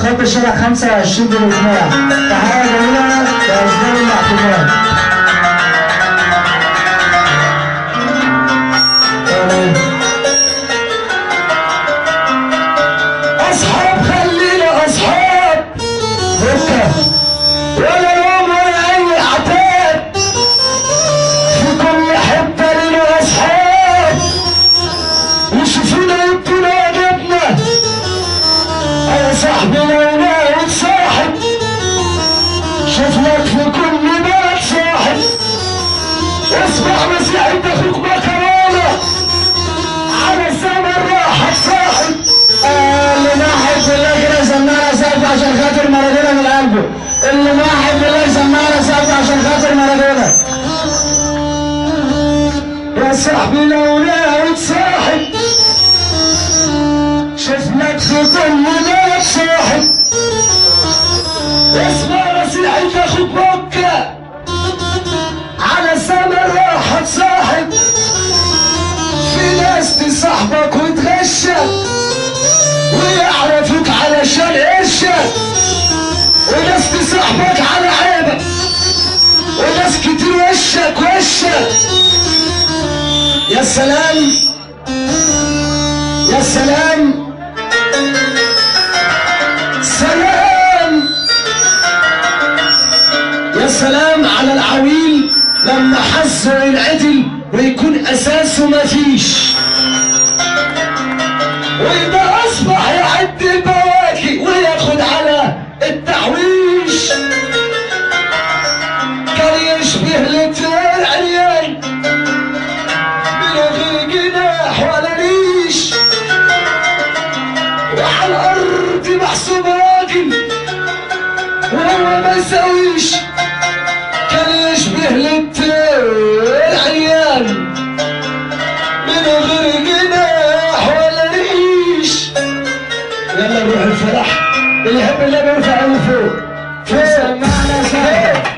خط شارع 25 بالاجماع. تحيه جميله لاشبال الاعتماد. اصحاب خلينا اصحاب ولا يوم ولا اي عتاب، في كل حته لنا اصحاب يشوفونا يبقوا عجبنا. يا صاحبي لو ناوي تصاحب شوف لك في كل بلد صاحب، اسمع نصيحة اخوك مكرونة على الزمن راحت صاحب. اللي ما حب الله كده سمعنا سقف عشان خاطر مارادونا من قلبه. اللي ما حب الله سمعنا سقف عشان خاطر مارادونا. يا صاحبي لو ناوي تصاحب شوف لك في كل بلد صاحب، اسمع نصيحة اخوك مكة على الزمن راحت صاحب. في ناس تصاحبك وتغشك ويعرفوك علشان قرشك، وناس تصاحبك على عيبك، وناس كتير وشك. يا سلام يا سلام سلام يا سلام على العويل لما حظه ينعدل ويكون اساسه مفيش، ويبقى اصبح يعد البواكي وياخد على التحويش. كان يشبه للطير عريان من غير جناح ولا ريش، وعلى الارض محسوب راجل وهو ما يساويش. كان يشبه للطير عريان من غير جناح ولا ريش. يلا نروح الفرح، اللي يحب الله بيرفع عينه فوق. سمعنا سقف.